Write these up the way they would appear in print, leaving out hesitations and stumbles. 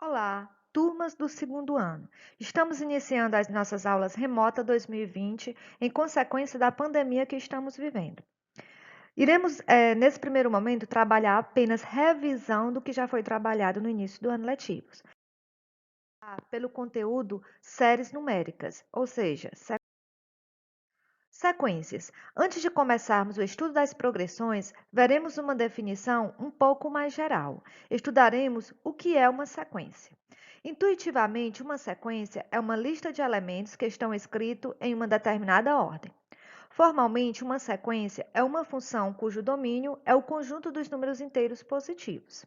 Olá, turmas do segundo ano. Estamos iniciando as nossas aulas remota 2020 em consequência da pandemia que estamos vivendo. Iremos, nesse primeiro momento, trabalhar apenas revisão do que já foi trabalhado no início do ano letivo. Pelo conteúdo séries numéricas, ou seja, sequências. Antes de começarmos o estudo das progressões, veremos uma definição um pouco mais geral. Estudaremos o que é uma sequência. Intuitivamente, uma sequência é uma lista de elementos que estão escritos em uma determinada ordem. Formalmente, uma sequência é uma função cujo domínio é o conjunto dos números inteiros positivos.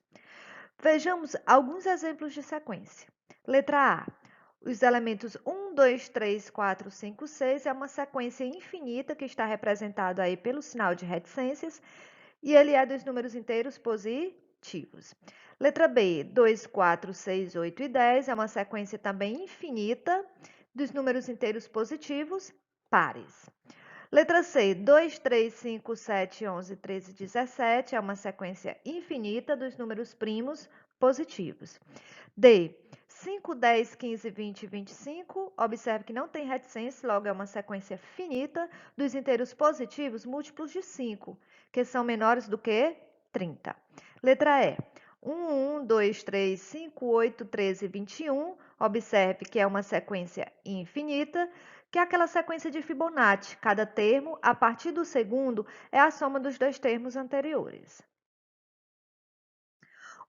Vejamos alguns exemplos de sequência. Letra A. Os elementos 1, 2, 3, 4, 5, 6 é uma sequência infinita que está representado aí pelo sinal de reticências e ele é dos números inteiros positivos. Letra B. 2, 4, 6, 8 e 10 é uma sequência também infinita dos números inteiros positivos pares. Letra C, 2, 3, 5, 7, 11, 13, 17 é uma sequência infinita dos números primos positivos. D, 5, 10, 15, 20 e 25, observe que não tem reticência, logo é uma sequência finita dos inteiros positivos múltiplos de 5, que são menores do que 30. Letra E, 1, 1, 2, 3, 5, 8, 13 e 21, observe que é uma sequência infinita, que é aquela sequência de Fibonacci. Cada termo, a partir do segundo, é a soma dos dois termos anteriores.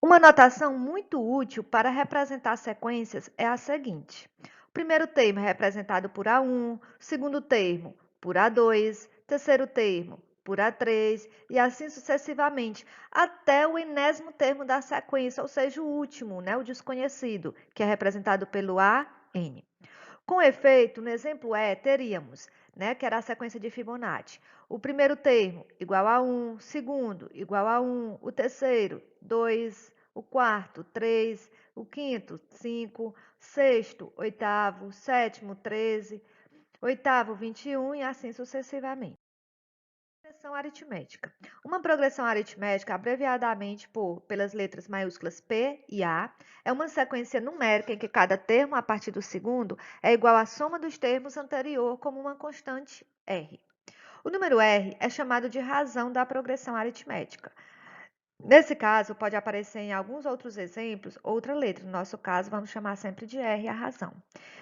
Uma notação muito útil para representar sequências é a seguinte. O primeiro termo é representado por A1, o segundo termo por A2, terceiro termo por A3 e assim sucessivamente, até o enésimo termo da sequência, ou seja, o último, né, o desconhecido, que é representado pelo AN. Com efeito, no exemplo E, teríamos, né, que era a sequência de Fibonacci, o primeiro termo igual a 1, o segundo igual a 1, o terceiro, 2, o quarto, 3, o quinto, 5, sexto, oitavo, sétimo, 13, oitavo, 21 e assim sucessivamente. Progressão aritmética. Uma progressão aritmética, abreviadamente pelas letras maiúsculas P e A, é uma sequência numérica em que cada termo, a partir do segundo, é igual à soma dos termos anterior como uma constante R. O número R é chamado de razão da progressão aritmética. Nesse caso, pode aparecer em alguns outros exemplos outra letra. No nosso caso, vamos chamar sempre de R a razão.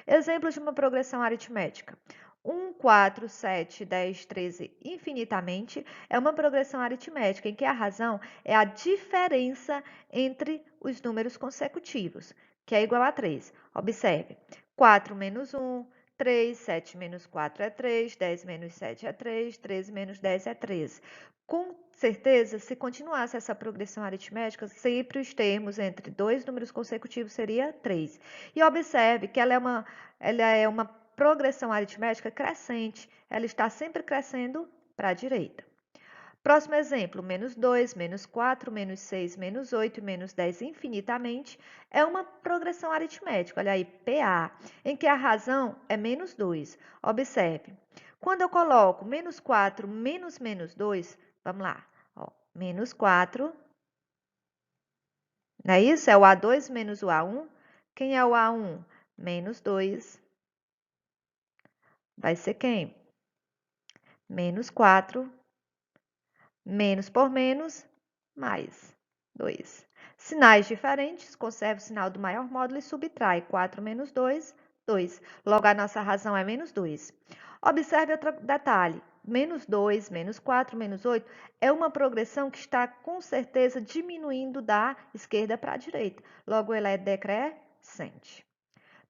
Exemplos de uma progressão aritmética. 1, 4, 7, 10, 13, infinitamente, é uma progressão aritmética em que a razão é a diferença entre os números consecutivos, que é igual a 3. Observe, 4 menos 1, 3, 7 menos 4 é 3, 10 menos 7 é 3, 13 menos 10 é 13. Com certeza, se continuasse essa progressão aritmética, sempre os termos entre dois números consecutivos seria 3. E observe que ela é uma progressão aritmética crescente, ela está sempre crescendo para a direita. Próximo exemplo, menos 2, menos 4, menos 6, menos 8 e menos 10 infinitamente é uma progressão aritmética, olha aí, PA, em que a razão é menos 2. Observe, quando eu coloco menos 4 menos menos 2, vamos lá, ó, menos 4, não é isso? É o A2 menos o A1. Quem é o A1? Menos 2. Vai ser quem? Menos 4. Menos por menos, mais 2. Sinais diferentes, conserva o sinal do maior módulo e subtrai 4 menos 2, 2. Logo, a nossa razão é menos 2. Observe outro detalhe. Menos 2, menos 4, menos 8 é uma progressão que está, com certeza, diminuindo da esquerda para a direita. Logo, ela é decrescente.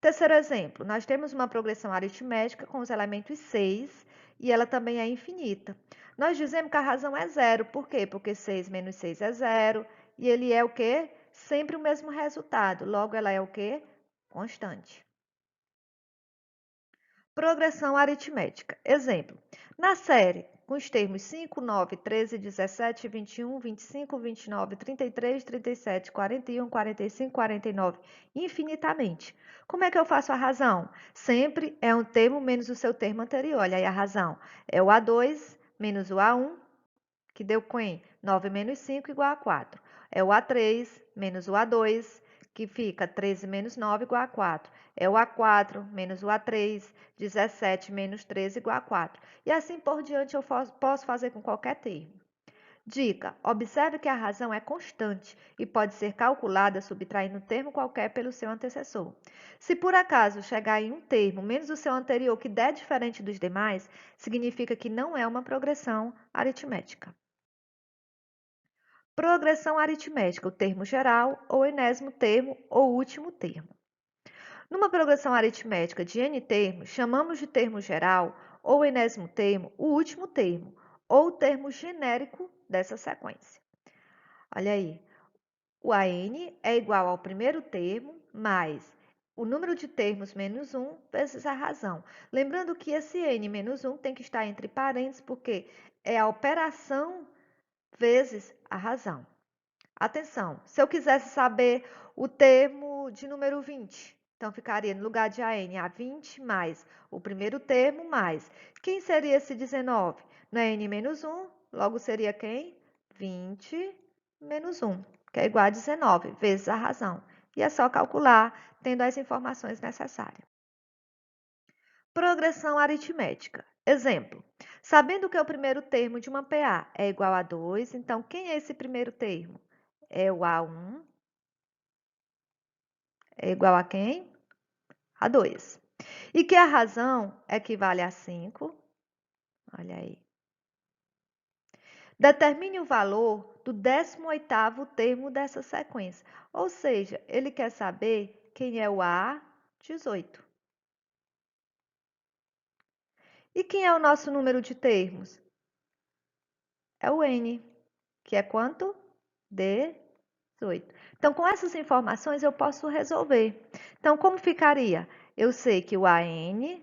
Terceiro exemplo, nós temos uma progressão aritmética com os elementos 6 e ela também é infinita. Nós dizemos que a razão é zero. Por quê? Porque 6 menos 6 é zero e ele é o quê? Sempre o mesmo resultado. Logo, ela é o quê? Constante. Progressão aritmética. Exemplo, na série, com os termos 5, 9, 13, 17, 21, 25, 29, 33, 37, 41, 45, 49, infinitamente. Como é que eu faço a razão? Sempre é um termo menos o seu termo anterior. Olha aí a razão. É o A2 menos o A1, que deu 9 menos 5 igual a 4. É o A3 menos o A2, que fica 13 menos 9 igual a 4. É o A4 menos o A3, 17 menos 13 igual a 4. E assim por diante eu posso fazer com qualquer termo. Dica: observe que a razão é constante e pode ser calculada subtraindo um termo qualquer pelo seu antecessor. Se por acaso chegar em um termo menos o seu anterior que der diferente dos demais, significa que não é uma progressão aritmética. Progressão aritmética, o termo geral, ou enésimo termo, ou último termo. Numa progressão aritmética de n termos, chamamos de termo geral, ou enésimo termo, o último termo, ou o termo genérico dessa sequência. Olha aí, o AN é igual ao primeiro termo mais o número de termos menos 1 vezes a razão. Lembrando que esse N menos 1 tem que estar entre parênteses, porque é a operação vezes a razão. Atenção, se eu quisesse saber o termo de número 20, então ficaria no lugar de AN, A20 mais o primeiro termo mais. Quem seria esse 19? Não é N menos 1, logo seria quem? 20 menos 1, que é igual a 19, vezes a razão. E é só calcular, tendo as informações necessárias. Progressão aritmética. Exemplo, sabendo que o primeiro termo de uma PA é igual a 2, então quem é esse primeiro termo? É o A1, é igual a quem? A 2. E que a razão equivale a 5, olha aí. Determine o valor do 18º termo dessa sequência, ou seja, ele quer saber quem é o A18. E quem é o nosso número de termos? É o N, que é quanto? 18. Então, com essas informações, eu posso resolver. Então, como ficaria? Eu sei que o AN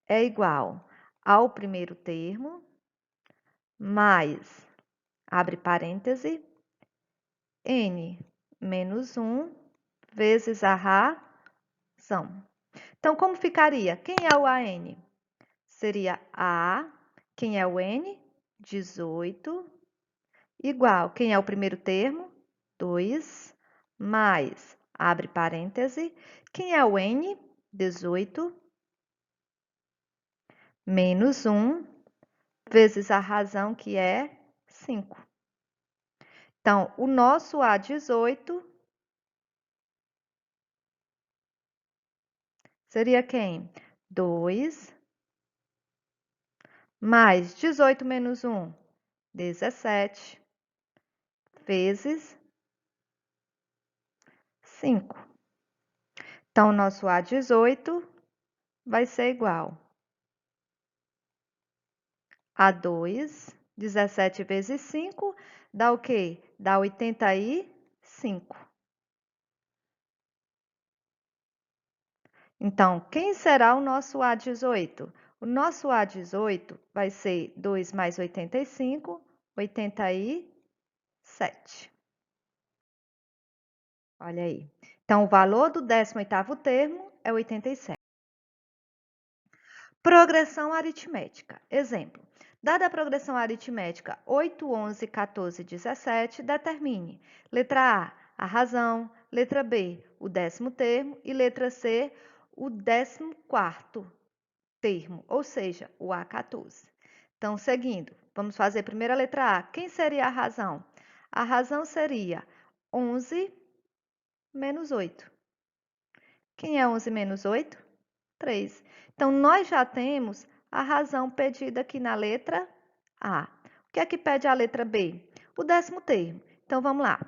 é igual ao primeiro termo, mais, abre parêntese, N menos 1 vezes a razão. Então, como ficaria? Quem é o AN? Seria A, quem é o N? 18, igual, quem é o primeiro termo? 2, mais, abre parêntese, quem é o N? 18, menos 1, vezes a razão, que é 5. Então, o nosso A18 seria quem? 2, mais 18 menos 1, 17, vezes 5. Então, o nosso A18 vai ser igual a 2, 17 vezes 5, dá o quê? Dá 85. Então, quem será o nosso A18? O nosso A18 vai ser 2 mais 85, 87. Olha aí. Então, o valor do 18º termo é 87. Progressão aritmética. Exemplo. Dada a progressão aritmética 8, 11, 14, 17, determine. Letra A, a razão. Letra B, o 10º termo. E letra C, o 14º termo, ou seja, o A14. Então, seguindo, vamos fazer primeiro a letra A. Quem seria a razão? A razão seria 11 menos 8. Quem é 11 menos 8? 3. Então, nós já temos a razão pedida aqui na letra A. O que é que pede a letra B? O 10º termo. Então, vamos lá.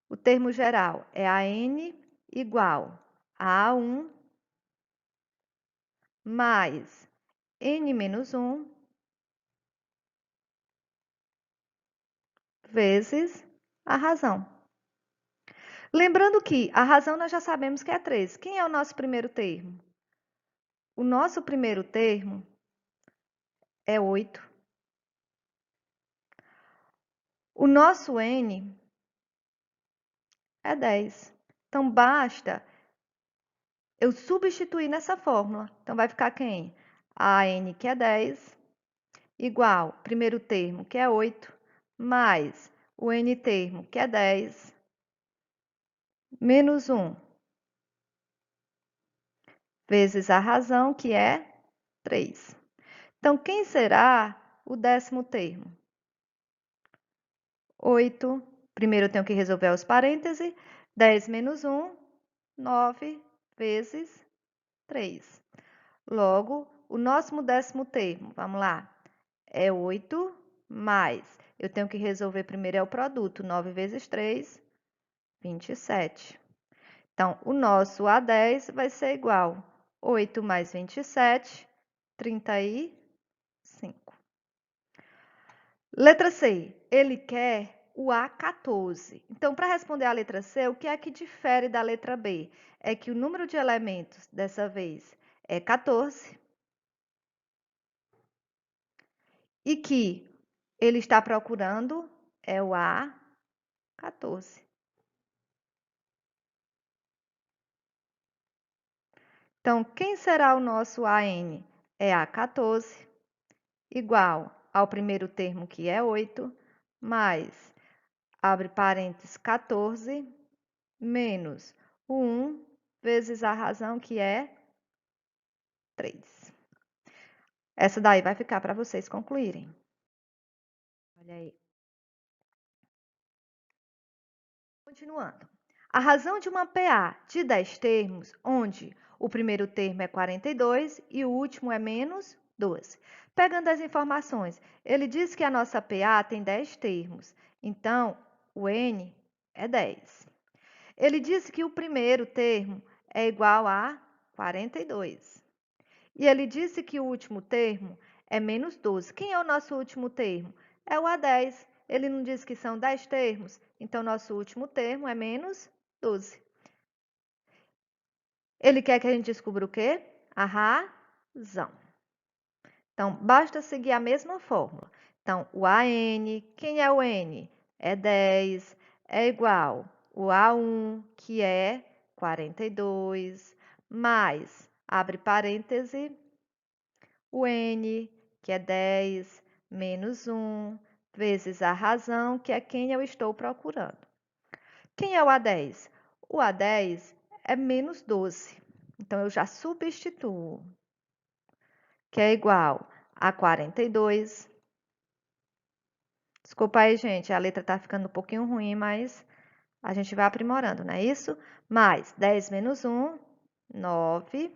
O termo geral é AN igual a A1 mais N menos 1 vezes a razão. Lembrando que a razão nós já sabemos que é 3. Quem é o nosso primeiro termo? O nosso primeiro termo é 8. O nosso N é 10. Então, basta eu substituir nessa fórmula. Então, vai ficar quem? A N, que é 10, igual primeiro termo, que é 8, mais o N termo, que é 10, menos 1, vezes a razão, que é 3. Então, quem será o 10º termo? 8. Primeiro eu tenho que resolver os parênteses. 10 menos 1, 9 vezes 3. Logo, o nosso 10º termo, vamos lá, é 8 mais, eu tenho que resolver primeiro é o produto, 9 vezes 3, 27. Então, o nosso A10 vai ser igual 8 mais 27, 35. Letra C, ele quer o A14. Então, para responder a letra C, o que é que difere da letra B? É que o número de elementos, dessa vez, é 14 e que ele está procurando é o A14. Então, quem será o nosso AN? É A14, igual ao primeiro termo, que é 8, mais, abre parênteses, 14, menos o 1 vezes a razão, que é 3. Essa daí vai ficar para vocês concluírem. Olha aí. Continuando. A razão de uma PA de 10 termos, onde o primeiro termo é 42 e o último é menos 12. Pegando as informações, ele diz que a nossa PA tem 10 termos, então o N é 10. Ele disse que o primeiro termo é igual a 42. E ele disse que o último termo é menos 12. Quem é o nosso último termo? É o A10. Ele não disse que são 10 termos, então nosso último termo é menos 12. Ele quer que a gente descubra o quê? A razão. Então, basta seguir a mesma fórmula. Então, o AN, quem é o N? É 10, é igual o A1, que é 42, mais, abre parêntese, o N, que é 10, menos 1, vezes a razão, que é quem eu estou procurando. Quem é o A10? O A10 é menos 12. Então, eu já substituo, que é igual a 42. Desculpa aí, gente, a letra está ficando um pouquinho ruim, mas a gente vai aprimorando, não é isso? Mais 10 menos 1, 9,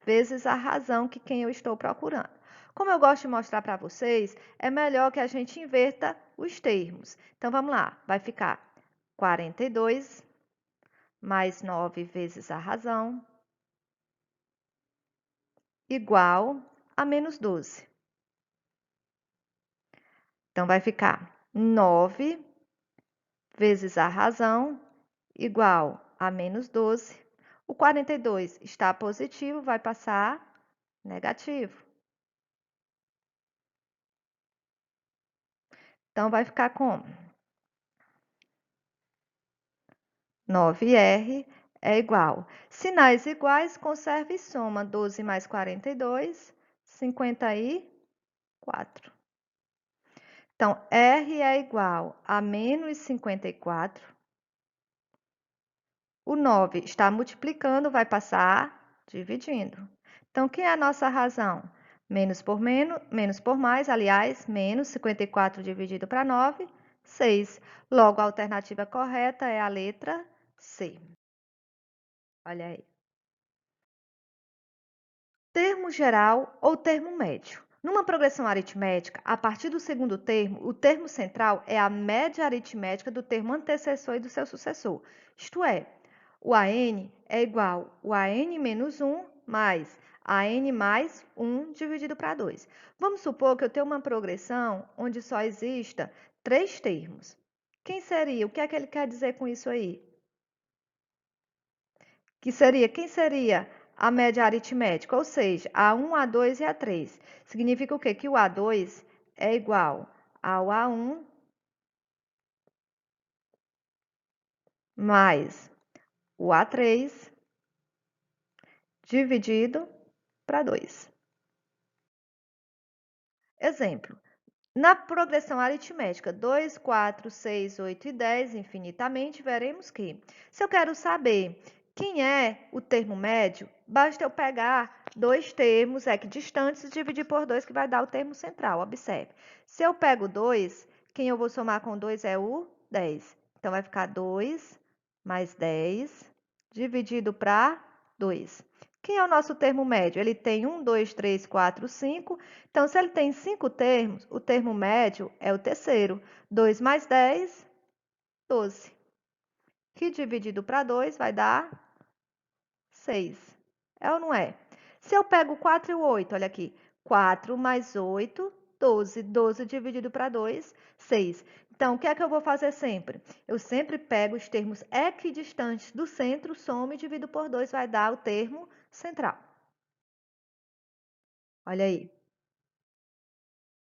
vezes a razão, que quem eu estou procurando. Como eu gosto de mostrar para vocês, é melhor que a gente inverta os termos. Então, vamos lá, vai ficar 42 mais 9 vezes a razão, igual a menos 12. Então, vai ficar 9 vezes a razão, igual a menos 12. O 42 está positivo, vai passar negativo. Então, vai ficar como? 9R é igual. Sinais iguais, conserva e soma. 12 mais 42, 54. Então, R é igual a menos 54. O 9 está multiplicando, vai passar dividindo. Então, quem é a nossa razão? Menos por mais, aliás, menos 54 dividido para 9, 6. Logo, a alternativa correta é a letra C. Olha aí. Termo geral ou termo médio. Numa progressão aritmética, a partir do segundo termo, o termo central é a média aritmética do termo antecessor e do seu sucessor. Isto é, o AN é igual a AN menos 1 mais AN mais 1 dividido para 2. Vamos supor que eu tenho uma progressão onde só exista 3 termos. Quem seria? O que é que ele quer dizer com isso aí? Quem seria a média aritmética? Ou seja, A1, A2 e A3. Significa o quê? Que o A2 é igual ao A1 mais o A3 dividido para 2. Exemplo, Na progressão aritmética 2, 4, 6, 8 e 10, infinitamente, veremos que, se eu quero saber quem é o termo médio, basta eu pegar dois termos equidistantes e dividir por 2, que vai dar o termo central. Observe. Se eu pego 2, quem eu vou somar com 2 é o 10. Então, vai ficar 2 mais 10 dividido para 2. Quem é o nosso termo médio? Ele tem 1, 2, 3, 4, 5. Então, se ele tem 5 termos, o termo médio é o terceiro. 2 mais 10, 12. Que dividido para 2 vai dar 6. É ou não é? Se eu pego 4 e o 8, olha aqui. 4 mais 8, 12. 12 dividido para 2, 6. Então, o que é que eu vou fazer sempre? Eu sempre pego os termos equidistantes do centro, somo e divido por 2, vai dar o termo central. Olha aí.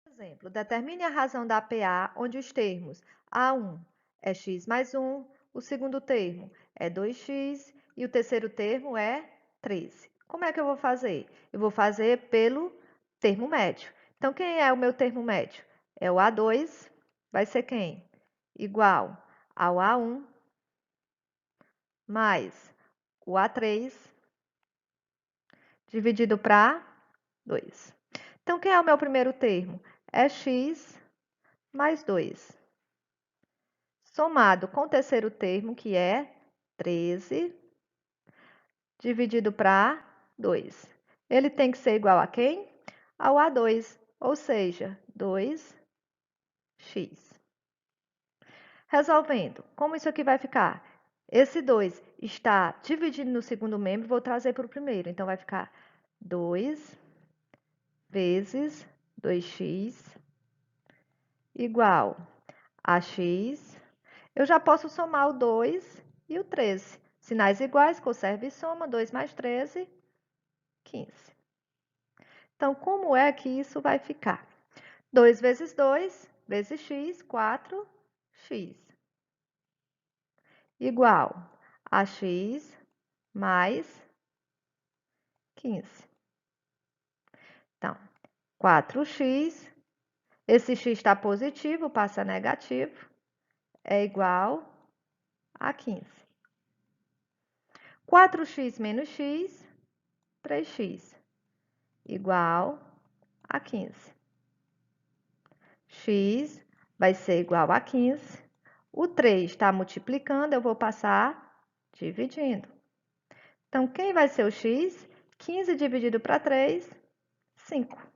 Exemplo, determine a razão da PA, onde os termos A1 é x mais 1, o segundo termo é 2x e o terceiro termo é 13. Como é que eu vou fazer? Eu vou fazer pelo termo médio. Então, quem é o meu termo médio? É o A2, vai ser quem? Igual ao A1 mais o A3 dividido para 2. Então, quem é o meu primeiro termo? É x mais 2. Somado com o terceiro termo, que é 13, dividido para 2. Ele tem que ser igual a quem? Ao A2, ou seja, 2x. Resolvendo, como isso aqui vai ficar? Esse 2 está dividido no segundo membro, vou trazer para o primeiro. Então, vai ficar 2 vezes 2x igual a x. Eu já posso somar o 2 e o 13. Sinais iguais, conserva e soma. 2 mais 13, 15. Então, como é que isso vai ficar? 2 vezes 2 vezes x, 4x. Igual a x mais 15. Então, 4x. Esse x está positivo, passa negativo. É igual a 15. 4x menos x, 3x. Igual a 15. X vai ser igual a 15. O 3 está multiplicando, eu vou passar dividindo. Então, quem vai ser o x? 15 dividido para 3, 5.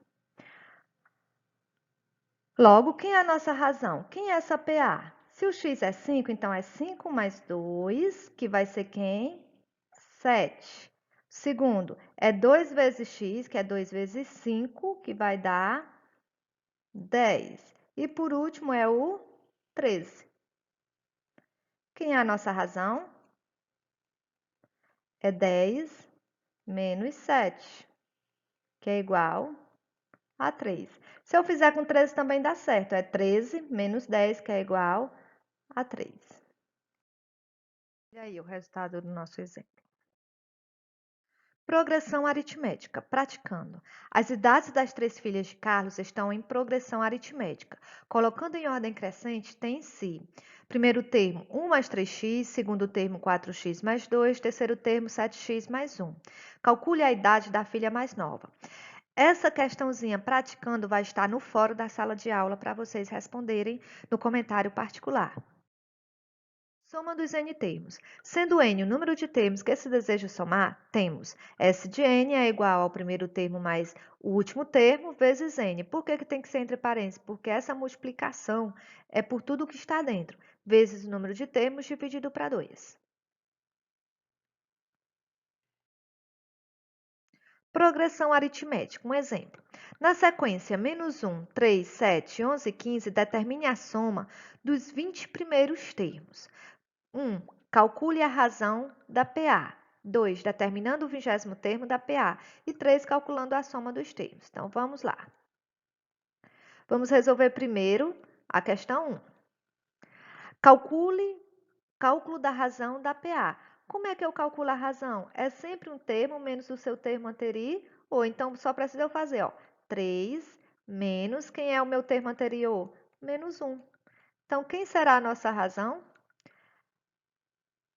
Logo, quem é a nossa razão? Quem é essa PA? Se o x é 5, então é 5 mais 2, que vai ser quem? 7. Segundo, é 2 vezes x, que é 2 vezes 5, que vai dar 10. E por último é o 13. Quem é a nossa razão? É 10 menos 7, que é igual a 3. Se eu fizer com 13 também dá certo. É 13 menos 10, que é igual a 3. E aí, o resultado do nosso exemplo. Progressão aritmética. Praticando. As idades das três filhas de Carlos estão em progressão aritmética. Colocando em ordem crescente, tem-se primeiro termo 1 mais 3x, segundo termo 4x mais 2, terceiro termo 7x mais 1. Calcule a idade da filha mais nova. Essa questãozinha praticando vai estar no fórum da sala de aula para vocês responderem no comentário particular. Soma dos n termos. Sendo n o número de termos que se deseja somar, temos S de n é igual ao primeiro termo mais o último termo vezes n. Por que tem que ser entre parênteses? Porque essa multiplicação é por tudo que está dentro, vezes o número de termos dividido para 2. Progressão aritmética. Um exemplo. Na sequência menos 1, 3, 7, 11 e 15, determine a soma dos 20 primeiros termos. 1. Calcule a razão da PA. 2. Determinando o 20º termo da PA. E 3. Calculando a soma dos termos. Então, vamos lá. Vamos resolver primeiro a questão 1. Cálculo da razão da PA. Como é que eu calculo a razão? É sempre um termo menos o seu termo anterior, ou então só precisa eu fazer, ó, 3 menos, quem é o meu termo anterior? Menos 1. Então, quem será a nossa razão?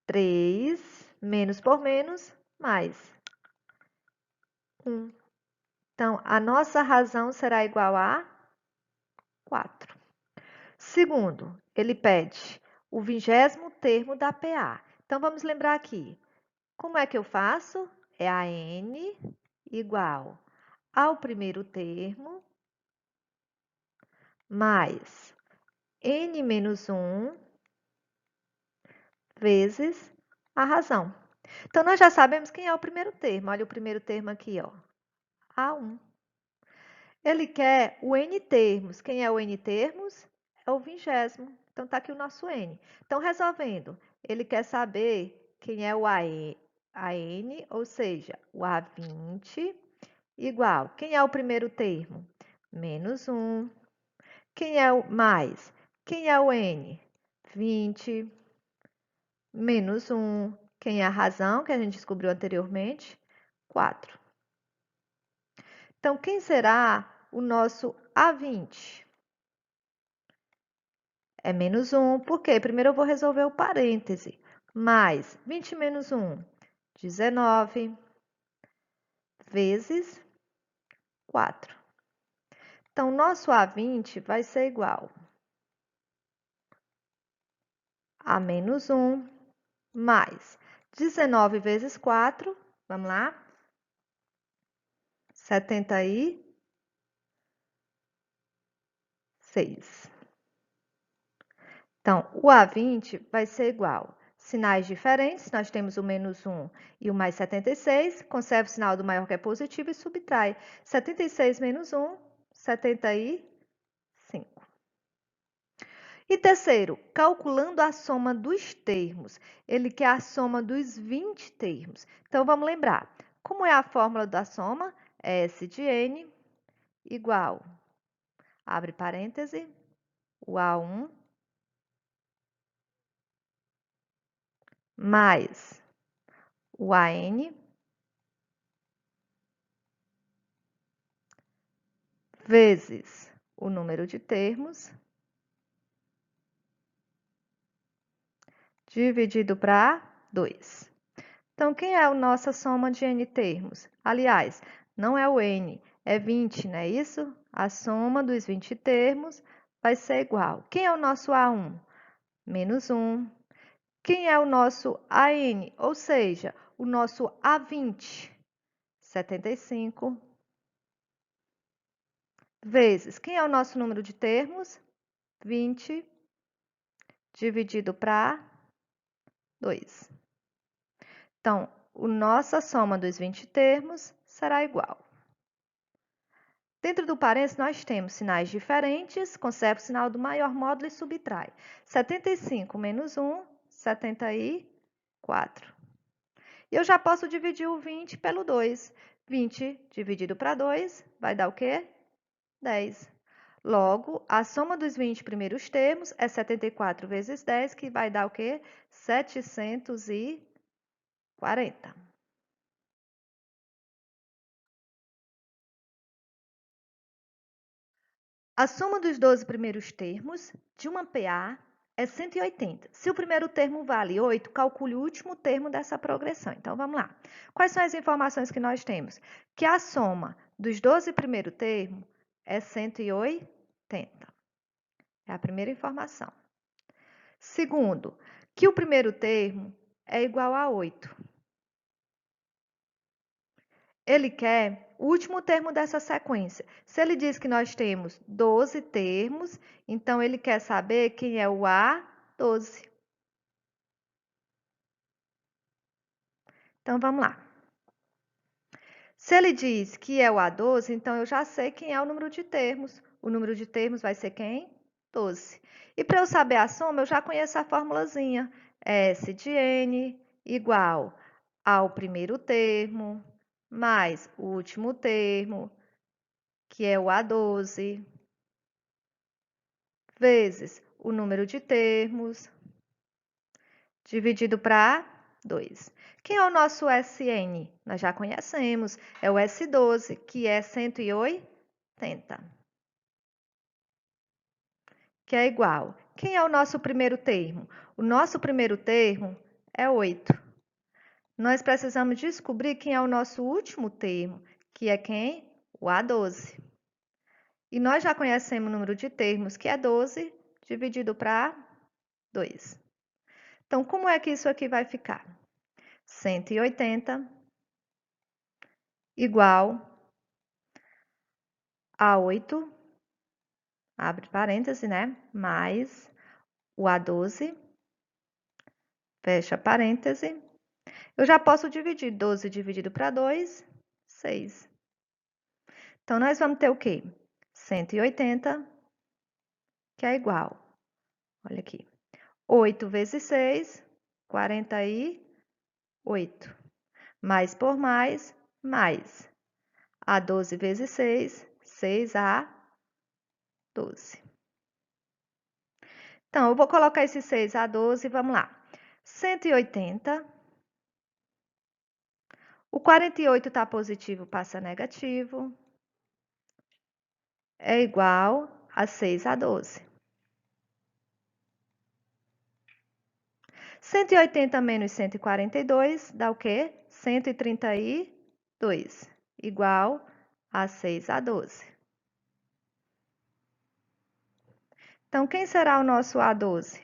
3, menos por menos, mais 1. Então, a nossa razão será igual a 4. Segundo, ele pede o 20º termo da PA. Então, vamos lembrar aqui. Como é que eu faço? É a N igual ao primeiro termo mais N menos 1 vezes a razão. Então, nós já sabemos quem é o primeiro termo. Olha o primeiro termo aqui, ó. A1. Ele quer o N termos. Quem é o N termos? É o 20º. Então, está aqui o nosso N. Então, resolvendo, ele quer saber quem é o AN, ou seja, o A20 igual. Quem é o primeiro termo? Menos 1. Quem é o mais? Quem é o N? 20 menos 1. Quem é a razão, que a gente descobriu anteriormente? 4. Então, quem será o nosso A20? É menos 1, por quê? Primeiro eu vou resolver o parêntese. Mais 20 menos 1, 19, vezes 4. Então, nosso A20 vai ser igual a menos 1, mais 19 vezes 4, vamos lá, 76. Então, o A20 vai ser igual. Sinais diferentes, nós temos o menos 1 e o mais 76. Conserva o sinal do maior que é positivo e subtrai. 76 menos 1, 75. E terceiro, calculando a soma dos termos. Ele quer a soma dos 20 termos. Então, vamos lembrar. Como é a fórmula da soma? S de N igual, abre parêntese, o A1 mais o AN vezes o número de termos dividido para 2. Então, quem é a nossa soma de N termos? Aliás, não é o N, é 20, não é isso? A soma dos 20 termos vai ser igual. Quem é o nosso A1? Menos 1. Quem é o nosso AN? Ou seja, o nosso A20? 75. Vezes, quem é o nosso número de termos? 20 dividido para 2. Então, a nossa soma dos 20 termos será igual. Dentro do parênteses, nós temos sinais diferentes, conserva o sinal do maior módulo e subtrai. 75 menos 1, 74. E eu já posso dividir o 20 pelo 2. 20 dividido para 2 vai dar o quê? 10. Logo, a soma dos 20 primeiros termos é 74 vezes 10, que vai dar o quê? 740. A soma dos 12 primeiros termos de uma PA é 180. Se o primeiro termo vale 8, calcule o último termo dessa progressão. Então, vamos lá. Quais são as informações que nós temos? Que a soma dos 12 primeiros termos é 180. É a primeira informação. Segundo, que o primeiro termo é igual a 8. Ele quer o último termo dessa sequência. Se ele diz que nós temos 12 termos, então ele quer saber quem é o A12. Então, vamos lá. Se ele diz que é o A12, então eu já sei quem é o número de termos. O número de termos vai ser quem? 12. E para eu saber a soma, eu já conheço a formulazinha. S de N igual ao primeiro termo mais o último termo, que é o A12, vezes o número de termos, dividido para 2. Quem é o nosso SN? Nós já conhecemos, é o S12, que é 180. que é igual. Quem é o nosso primeiro termo? O nosso primeiro termo é 8. Nós precisamos descobrir quem é o nosso último termo, que é quem? O A12. E nós já conhecemos o número de termos, que é 12 dividido para 2. Então, como é que isso aqui vai ficar? 180 igual a 8, abre parêntese, né? Mais o A12, fecha parêntese. Eu já posso dividir 12 dividido para 2, 6. Então, nós vamos ter o quê? 180, que é igual, olha aqui, 8 vezes 6, 48. Mais por mais, mais. A 12 vezes 6, 6 a 12. Então, eu vou colocar esse 6 a 12, vamos lá. 180. O 48 está positivo, passa negativo. É igual a 6 a 12. 180 menos 142 dá o quê? 132, igual a 6 a 12. Então, quem será o nosso A12?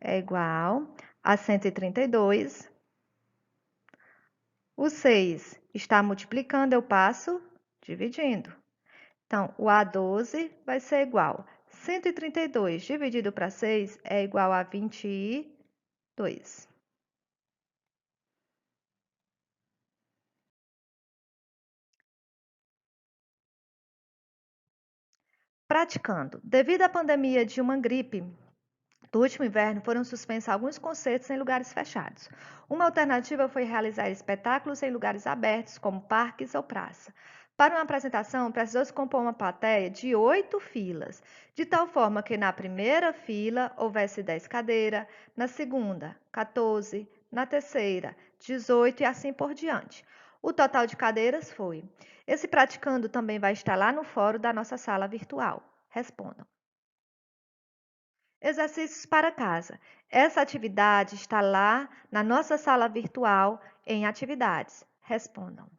É igual a 132. O 6 está multiplicando, eu passo dividindo. Então, o A12 vai ser igual. 132 dividido para 6 é igual a 22. Praticando. Devido à pandemia de uma gripe do último inverno, foram suspensos alguns concertos em lugares fechados. Uma alternativa foi realizar espetáculos em lugares abertos, como parques ou praça. Para uma apresentação, precisou-se compor uma plateia de 8 filas, de tal forma que na primeira fila houvesse 10 cadeiras, na segunda, 14, na terceira, 18 e assim por diante. O total de cadeiras foi. Esse praticando também vai estar lá no fórum da nossa sala virtual. Respondam. Exercícios para casa. Essa atividade está lá na nossa sala virtual em atividades. Respondam.